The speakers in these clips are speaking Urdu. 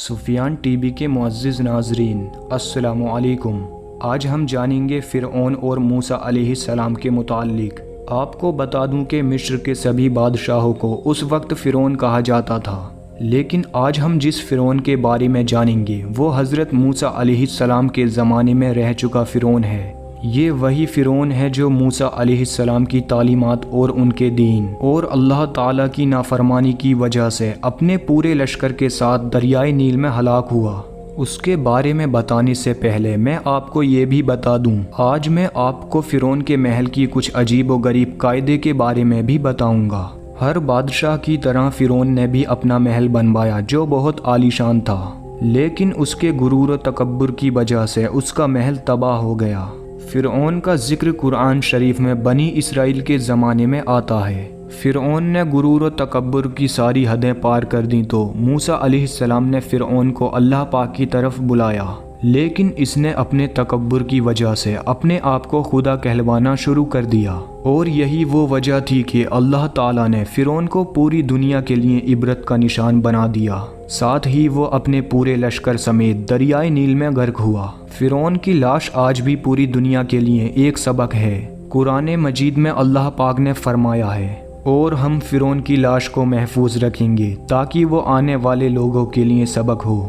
سفیان ٹی وی کے معزز ناظرین السلام علیکم۔ آج ہم جانیں گے فرعون اور موسیٰ علیہ السلام کے متعلق۔ آپ کو بتا دوں کہ مصر کے سبھی بادشاہوں کو اس وقت فرعون کہا جاتا تھا، لیکن آج ہم جس فرعون کے بارے میں جانیں گے وہ حضرت موسیٰ علیہ السلام کے زمانے میں رہ چکا فرعون ہے۔ یہ وہی فرعون ہے جو موسیٰ علیہ السلام کی تعلیمات اور ان کے دین اور اللہ تعالیٰ کی نافرمانی کی وجہ سے اپنے پورے لشکر کے ساتھ دریائے نیل میں ہلاک ہوا۔ اس کے بارے میں بتانے سے پہلے میں آپ کو یہ بھی بتا دوں، آج میں آپ کو فرعون کے محل کی کچھ عجیب و غریب قاعدے کے بارے میں بھی بتاؤں گا۔ ہر بادشاہ کی طرح فرعون نے بھی اپنا محل بنوایا جو بہت عالیشان تھا، لیکن اس کے غرور و تکبر کی وجہ سے اس کا محل تباہ ہو گیا۔ فرعون کا ذکر قرآن شریف میں بنی اسرائیل کے زمانے میں آتا ہے۔ فرعون نے غرور و تکبر کی ساری حدیں پار کر دیں تو موسیٰ علیہ السلام نے فرعون کو اللہ پاک کی طرف بلایا، لیکن اس نے اپنے تکبر کی وجہ سے اپنے آپ کو خدا کہلوانا شروع کر دیا، اور یہی وہ وجہ تھی کہ اللہ تعالیٰ نے فرعون کو پوری دنیا کے لیے عبرت کا نشان بنا دیا۔ ساتھ ہی وہ اپنے پورے لشکر سمیت دریائے نیل میں غرق ہوا۔ فرعون کی لاش آج بھی پوری دنیا کے لیے ایک سبق ہے۔ قرآن مجید میں اللہ پاک نے فرمایا ہے، اور ہم فرعون کی لاش کو محفوظ رکھیں گے تاکہ وہ آنے والے لوگوں کے لیے سبق ہو۔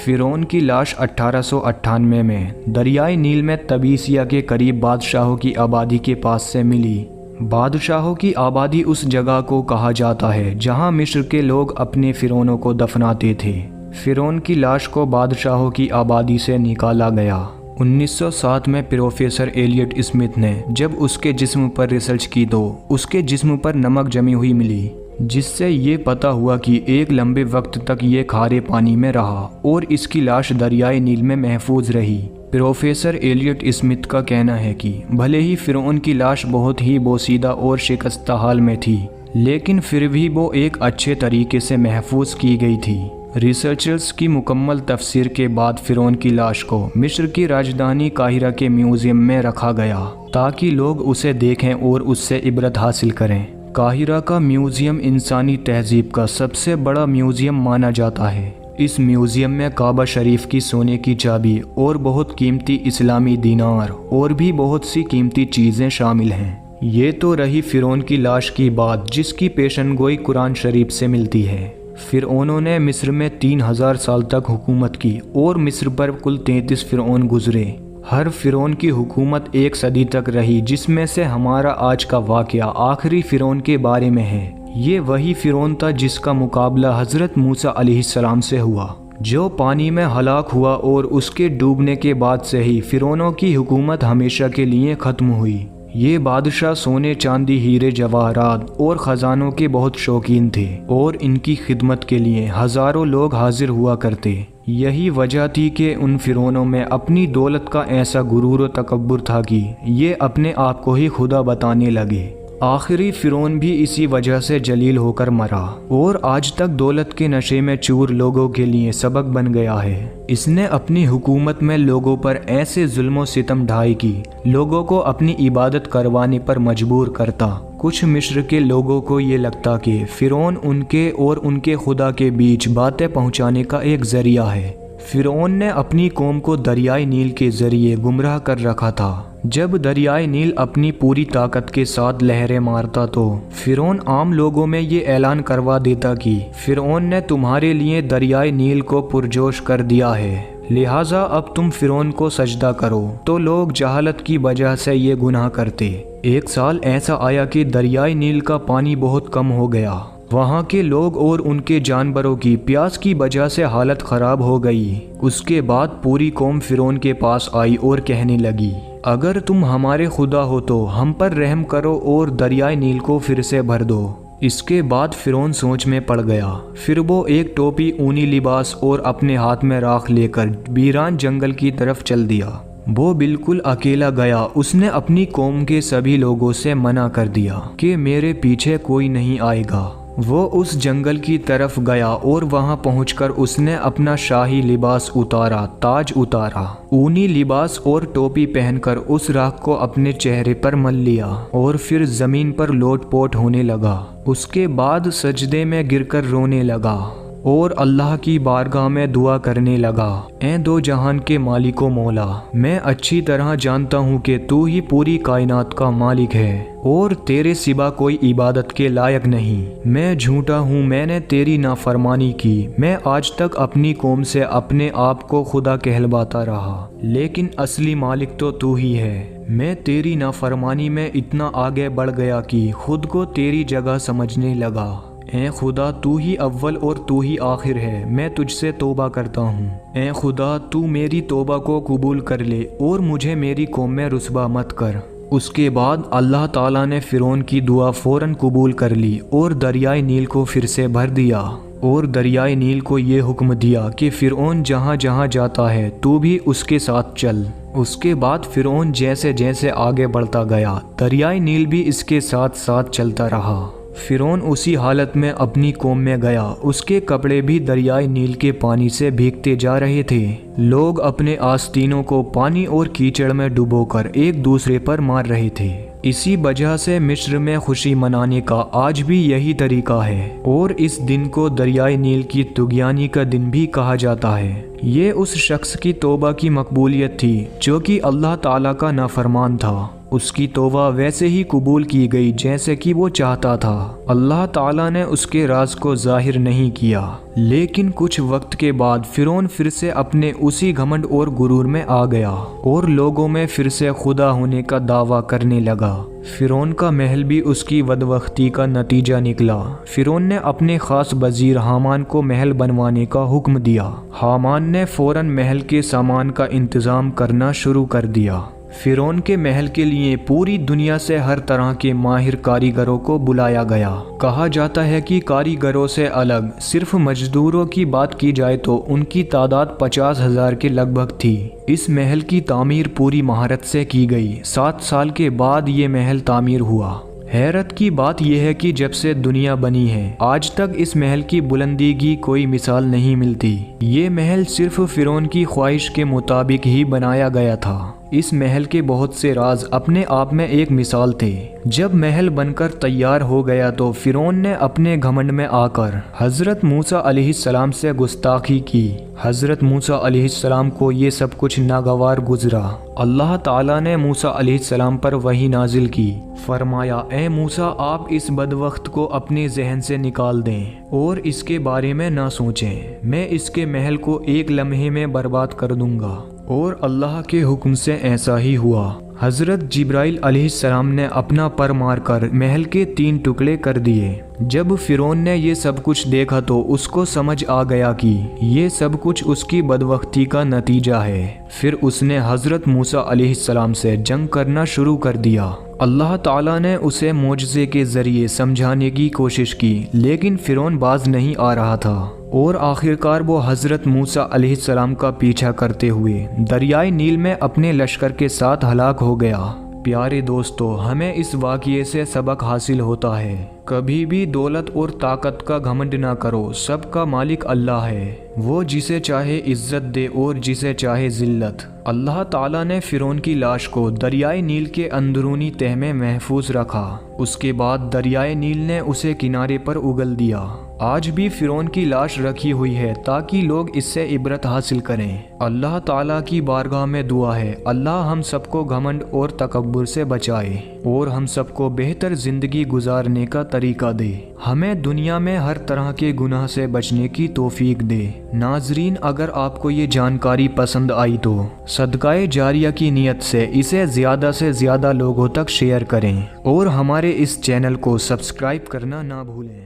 فرعون کی لاش 1898 میں دریائے نیل میں تبیسیہ کے قریب بادشاہوں کی آبادی کے پاس سے ملی۔ بادشاہوں کی آبادی اس جگہ کو کہا جاتا ہے جہاں مصر کے لوگ اپنے فرعونوں کو دفناتے تھے۔ فرعون کی لاش کو بادشاہوں کی آبادی سے نکالا گیا۔ 1907 میں پروفیسر ایلیٹ اسمتھ نے جب اس کے جسم پر ریسرچ کی تو اس کے جسم پر نمک جمی ہوئی ملی، جس سے یہ پتہ ہوا کہ ایک لمبے وقت تک یہ کھارے پانی میں رہا اور اس کی لاش دریائے نیل میں محفوظ رہی۔ پروفیسر ایلیٹ اسمتھ کا کہنا ہے کہ بھلے ہی فرعون کی لاش بہت ہی بوسیدہ اور شکستہ حال میں تھی، لیکن پھر بھی وہ ایک اچھے طریقے سے محفوظ کی گئی تھی۔ ریسرچرز کی مکمل تفسیر کے بعد فرعون کی لاش کو مصر کی راجدھانی قاہرہ کے میوزیم میں رکھا گیا تاکہ لوگ اسے دیکھیں اور اس سے عبرت حاصل کریں۔ قاہرہ کا میوزیم انسانی تہذیب کا سب سے بڑا میوزیم مانا جاتا ہے۔ اس میوزیم میں کعبہ شریف کی سونے کی چابی اور بہت قیمتی اسلامی دینار اور بھی بہت سی قیمتی چیزیں شامل ہیں۔ یہ تو رہی فرعون کی لاش کی بات جس کی پیشن گوئی قرآن شریف سے ملتی ہے۔ فرعونوں نے مصر میں 3000 سال تک حکومت کی اور مصر پر کل 33 فرعون گزرے۔ ہر فرعون کی حکومت 1 صدی تک رہی، جس میں سے ہمارا آج کا واقعہ آخری فرعون کے بارے میں ہے۔ یہ وہی فرعون تھا جس کا مقابلہ حضرت موسیٰ علیہ السلام سے ہوا، جو پانی میں ہلاک ہوا، اور اس کے ڈوبنے کے بعد سے ہی فرعونوں کی حکومت ہمیشہ کے لیے ختم ہوئی۔ یہ بادشاہ سونے، چاندی، ہیرے، جواہرات اور خزانوں کے بہت شوقین تھے، اور ان کی خدمت کے لیے ہزاروں لوگ حاضر ہوا کرتے۔ یہی وجہ تھی کہ ان فرعونوں میں اپنی دولت کا ایسا غرور و تکبر تھا کہ یہ اپنے آپ کو ہی خدا بتانے لگے۔ آخری فرعون بھی اسی وجہ سے جلیل ہو کر مرا، اور آج تک دولت کے نشے میں چور لوگوں کے لیے سبق بن گیا ہے۔ اس نے اپنی حکومت میں لوگوں پر ایسے ظلم و ستم ڈھائے کہ لوگوں کو اپنی عبادت کروانے پر مجبور کرتا۔ کچھ مصر کے لوگوں کو یہ لگتا کہ فرعون ان کے اور ان کے خدا کے بیچ باتیں پہنچانے کا ایک ذریعہ ہے۔ فرعون نے اپنی قوم کو دریائے نیل کے ذریعے گمراہ کر رکھا تھا۔ جب دریائے نیل اپنی پوری طاقت کے ساتھ لہریں مارتا تو فرعون عام لوگوں میں یہ اعلان کروا دیتا کہ فرعون نے تمہارے لیے دریائے نیل کو پرجوش کر دیا ہے، لہٰذا اب تم فرعون کو سجدہ کرو، تو لوگ جہالت کی وجہ سے یہ گناہ کرتے۔ ایک سال ایسا آیا کہ دریائے نیل کا پانی بہت کم ہو گیا۔ وہاں کے لوگ اور ان کے جانوروں کی پیاس کی وجہ سے حالت خراب ہو گئی۔ اس کے بعد پوری قوم فرعون کے پاس آئی اور کہنے لگی، اگر تم ہمارے خدا ہو تو ہم پر رحم کرو اور دریائے نیل کو پھر سے بھر دو۔ اس کے بعد فرعون سوچ میں پڑ گیا۔ پھر وہ ایک ٹوپی، اونی لباس اور اپنے ہاتھ میں راکھ لے کر ویران جنگل کی طرف چل دیا۔ وہ بالکل اکیلا گیا۔ اس نے اپنی قوم کے سبھی لوگوں سے منع کر دیا کہ میرے پیچھے کوئی نہیں آئے گا۔ وہ اس جنگل کی طرف گیا اور وہاں پہنچ کر اس نے اپنا شاہی لباس اتارا، تاج اتارا، اونی لباس اور ٹوپی پہن کر اس راکھ کو اپنے چہرے پر مل لیا اور پھر زمین پر لوٹ پوٹ ہونے لگا۔ اس کے بعد سجدے میں گر کر رونے لگا۔ اور اللہ کی بارگاہ میں دعا کرنے لگا، اے دو جہان کے مالک و مولا، میں اچھی طرح جانتا ہوں کہ تو ہی پوری کائنات کا مالک ہے اور تیرے سوا کوئی عبادت کے لائق نہیں۔ میں جھوٹا ہوں، میں نے تیری نافرمانی کی، میں آج تک اپنی قوم سے اپنے آپ کو خدا کہلواتا رہا، لیکن اصلی مالک تو ہی ہے۔ میں تیری نافرمانی میں اتنا آگے بڑھ گیا کہ خود کو تیری جگہ سمجھنے لگا۔ اے خدا، تو ہی اول اور تو ہی آخر ہے، میں تجھ سے توبہ کرتا ہوں۔ اے خدا، تو میری توبہ کو قبول کر لے اور مجھے میری قوم میں رسوا مت کر۔ اس کے بعد اللہ تعالیٰ نے فرعون کی دعا فوراً قبول کر لی اور دریائے نیل کو پھر سے بھر دیا، اور دریائے نیل کو یہ حکم دیا کہ فرعون جہاں جہاں جاتا ہے تو بھی اس کے ساتھ چل۔ اس کے بعد فرعون جیسے جیسے آگے بڑھتا گیا، دریائے نیل بھی اس کے ساتھ ساتھ چلتا رہا۔ فرعون اسی حالت میں اپنی قوم میں گیا، اس کے کپڑے بھی دریائے نیل کے پانی سے بھیگتے جا رہے تھے۔ لوگ اپنے آستینوں کو پانی اور کیچڑ میں ڈبو کر ایک دوسرے پر مار رہے تھے۔ اسی وجہ سے مصر میں خوشی منانے کا آج بھی یہی طریقہ ہے، اور اس دن کو دریائے نیل کی طغیانی کا دن بھی کہا جاتا ہے۔ یہ اس شخص کی توبہ کی مقبولیت تھی جو کہ اللہ تعالیٰ کا نافرمان تھا۔ اس کی توبہ ویسے ہی قبول کی گئی جیسے کہ وہ چاہتا تھا۔ اللہ تعالیٰ نے اس کے راز کو ظاہر نہیں کیا، لیکن کچھ وقت کے بعد فرعون پھر سے اپنے اسی گھمنڈ اور غرور میں آ گیا اور لوگوں میں پھر سے خدا ہونے کا دعویٰ کرنے لگا۔ فرعون کا محل بھی اس کی بدبختی کا نتیجہ نکلا۔ فرعون نے اپنے خاص وزیر حامان کو محل بنوانے کا حکم دیا۔ حامان نے فوراً محل کے سامان کا انتظام کرنا شروع کر دیا۔ فرعون کے محل کے لیے پوری دنیا سے ہر طرح کے ماہر کاریگروں کو بلایا گیا۔ کہا جاتا ہے کہ کاریگروں سے الگ صرف مزدوروں کی بات کی جائے تو ان کی تعداد 50,000 کے لگ بھگ تھی۔ اس محل کی تعمیر پوری مہارت سے کی گئی۔ 7 سال کے بعد یہ محل تعمیر ہوا۔ حیرت کی بات یہ ہے کہ جب سے دنیا بنی ہے آج تک اس محل کی بلندی کی کوئی مثال نہیں ملتی۔ یہ محل صرف فرعون کی خواہش کے مطابق ہی بنایا گیا تھا۔ اس محل کے بہت سے راز اپنے آپ میں ایک مثال تھے۔ جب محل بن کر تیار ہو گیا تو فرعون نے اپنے گھمنڈ میں آ کر حضرت موسیٰ علیہ السلام سے گستاخی کی۔ حضرت موسیٰ علیہ السلام کو یہ سب کچھ ناگوار گزرا۔ اللہ تعالیٰ نے موسیٰ علیہ السلام پر وحی نازل کی۔ فرمایا، اے موسیٰ، آپ اس بدبخت کو اپنے ذہن سے نکال دیں اور اس کے بارے میں نہ سوچیں۔ میں اس کے محل کو ایک لمحے میں برباد کر دوں گا۔ اور اللہ کے حکم سے ایسا ہی ہوا۔ حضرت جبرائیل علیہ السلام نے اپنا پر مار کر محل کے 3 ٹکڑے کر دیے۔ جب فرعون نے یہ سب کچھ دیکھا تو اس کو سمجھ آ گیا کہ یہ سب کچھ اس کی بدبختی کا نتیجہ ہے۔ پھر اس نے حضرت موسیٰ علیہ السلام سے جنگ کرنا شروع کر دیا۔ اللہ تعالیٰ نے اسے معجزے کے ذریعے سمجھانے کی کوشش کی، لیکن فرعون باز نہیں آ رہا تھا، اور آخرکار وہ حضرت موسیٰ علیہ السلام کا پیچھا کرتے ہوئے دریائے نیل میں اپنے لشکر کے ساتھ ہلاک ہو گیا۔ پیارے دوستو، ہمیں اس واقعے سے سبق حاصل ہوتا ہے، کبھی بھی دولت اور طاقت کا گھمنڈ نہ کرو۔ سب کا مالک اللہ ہے، وہ جسے چاہے عزت دے اور جسے چاہے ذلت۔ اللہ تعالیٰ نے فرعون کی لاش کو دریائے نیل کے اندرونی تہہ میں محفوظ رکھا۔ اس کے بعد دریائے نیل نے اسے کنارے پر اگل دیا۔ آج بھی فرعون کی لاش رکھی ہوئی ہے تاکہ لوگ اس سے عبرت حاصل کریں۔ اللہ تعالیٰ کی بارگاہ میں دعا ہے، اللہ ہم سب کو گھمنڈ اور تکبر سے بچائے اور ہم سب کو بہتر زندگی گزارنے کا طریقہ دے۔ ہمیں دنیا میں ہر طرح کے گناہ سے بچنے کی توفیق دے۔ ناظرین، اگر آپ کو یہ جانکاری پسند آئی تو صدقہ جاریہ کی نیت سے اسے زیادہ سے زیادہ لوگوں تک شیئر کریں اور ہمارے اس چینل کو سبسکرائب کرنا نہ بھولیں۔